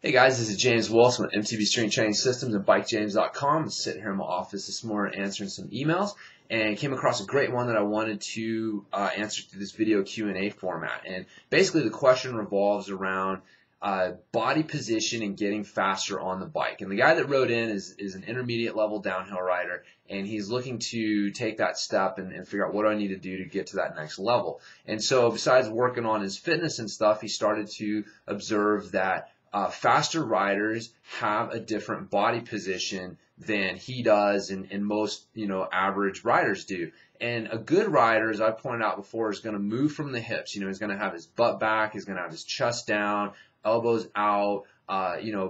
Hey guys, this is James Wilson with MTB Strength Training Systems and BikeJames.com. I'm sitting here in my office this morning answering some emails and came across a great one that I wanted to answer through this video Q&A format. And basically the question revolves around body position and getting faster on the bike. And the guy that wrote in is an intermediate level downhill rider, and he's looking to take that step and figure out what do I need to do to get to that next level. And so besides working on his fitness and stuff, he started to observe that faster riders have a different body position than he does and most, average riders do. And a good rider, as I pointed out before, is going to move from the hips. He's going to have his butt back, he's going to have his chest down, elbows out,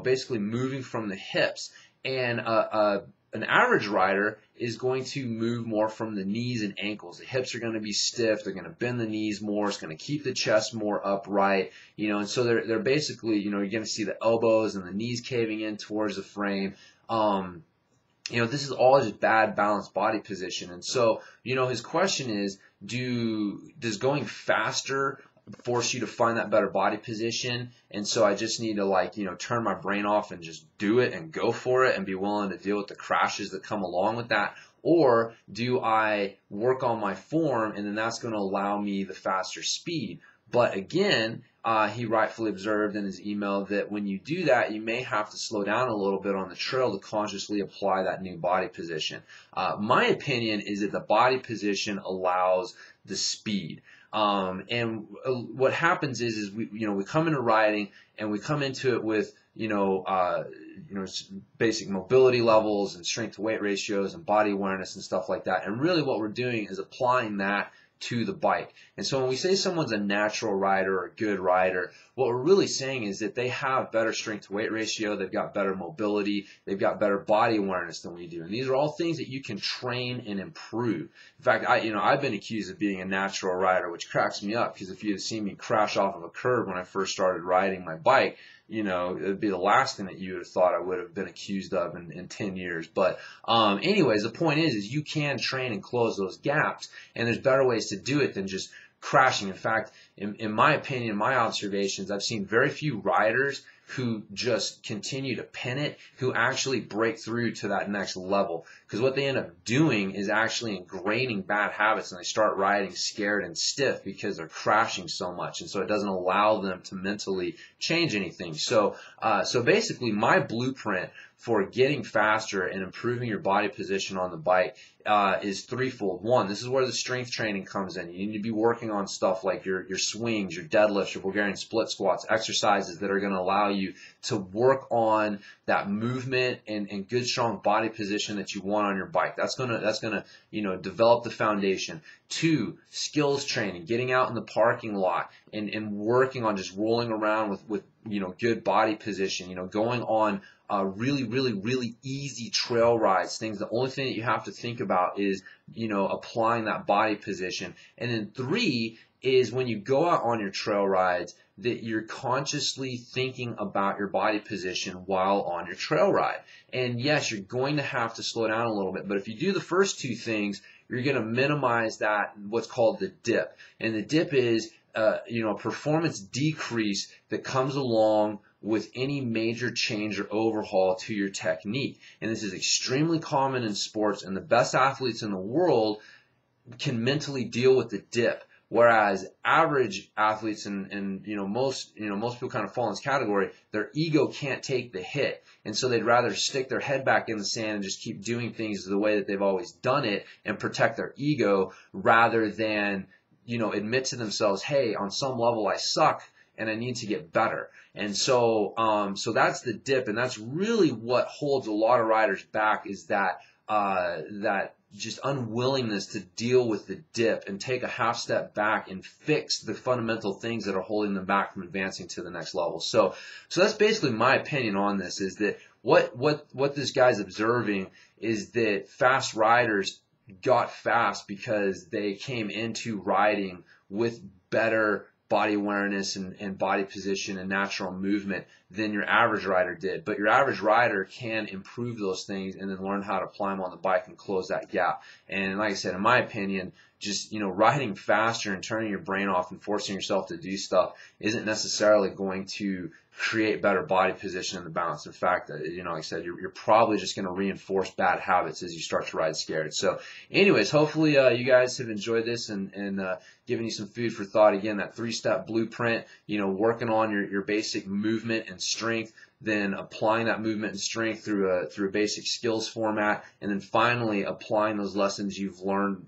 basically moving from the hips. And an average rider is going to move more from the knees and ankles. The hips are going to be stiff. They're going to bend the knees more. It's going to keep the chest more upright. And so they're basically, you're going to see the elbows and the knees caving in towards the frame. This is all just bad balanced body position. And so, his question is, does going faster force you to find that better body position? And so I just need to turn my brain off and just do it and go for it and be willing to deal with the crashes that come along with that? Or do I work on my form and then that's going to allow me the faster speed? But again, he rightfully observed in his email that when you do that, you may have to slow down a little bit on the trail to consciously apply that new body position. My opinion is that the body position allows the speed. And what happens is we come into riding and we come into it with basic mobility levels and strength to weight ratios and body awareness and stuff like that. And really what we're doing is applying that to the bike. And so when we say someone's a natural rider or a good rider, what we're really saying is that they have better strength to weight ratio, they've got better mobility, they've got better body awareness than we do. And these are all things that you can train and improve. In fact, I've been accused of being a natural rider, which cracks me up, because if you had seen me crash off of a curb when I first started riding my bike, it would be the last thing that you would have thought I would have been accused of in 10 years. But anyways, the point is you can train and close those gaps, and there's better ways to do it than just crashing. In fact, in my opinion, my observations, I've seen very few riders who just continue to pin it, who actually break through to that next level. Because what they end up doing is actually ingraining bad habits, and they start riding scared and stiff because they're crashing so much. And so it doesn't allow them to mentally change anything. So basically my blueprint for getting faster and improving your body position on the bike is threefold. One, this is where the strength training comes in. You need to be working on stuff like your swings, your deadlifts, your Bulgarian split squats, exercises that are going to allow you to work on that movement and good strong body position that you want on your bike. That's gonna develop the foundation. Two, skills training, getting out in the parking lot and working on just rolling around with good body position, going on really, really, really easy trail rides, things. The only thing that you have to think about is, applying that body position. And then three is when you go out on your trail rides, that you're consciously thinking about your body position while on your trail ride. And yes, you're going to have to slow down a little bit, but if you do the first two things, you're going to minimize that, what's called the dip. And the dip is, a performance decrease that comes along with any major change or overhaul to your technique. And this is extremely common in sports, and the best athletes in the world can mentally deal with the dip. Whereas average athletes and most people kind of fall in this category, their ego can't take the hit. And so they'd rather stick their head back in the sand and just keep doing things the way that they've always done it and protect their ego, rather than admit to themselves, hey, on some level I suck and I need to get better. And so that's the dip, and that's really what holds a lot of riders back, is that just unwillingness to deal with the dip and take a half step back and fix the fundamental things that are holding them back from advancing to the next level. So that's basically my opinion on this, is that what this guy's observing is that fast riders got fast because they came into riding with better body awareness and body position and natural movement than your average rider did. But your average rider can improve those things and then learn how to apply them on the bike and close that gap. And like I said, in my opinion, just riding faster and turning your brain off and forcing yourself to do stuff isn't necessarily going to create better body position in the balance. In fact, you know, like I said, you're probably just going to reinforce bad habits as you start to ride scared. So anyways, hopefully you guys have enjoyed this and given you some food for thought. Again, that 3-step blueprint, you know, working on your basic movement and strength, then applying that movement and strength through a basic skills format, and then finally applying those lessons you've learned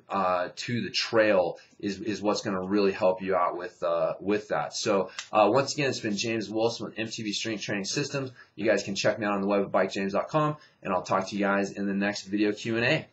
to the trail is what's going to really help you out with that. So once again, it's been James Wilson with MTB Strength Training Systems. You guys can check me out on the web at bikejames.com, and I'll talk to you guys in the next video Q&A.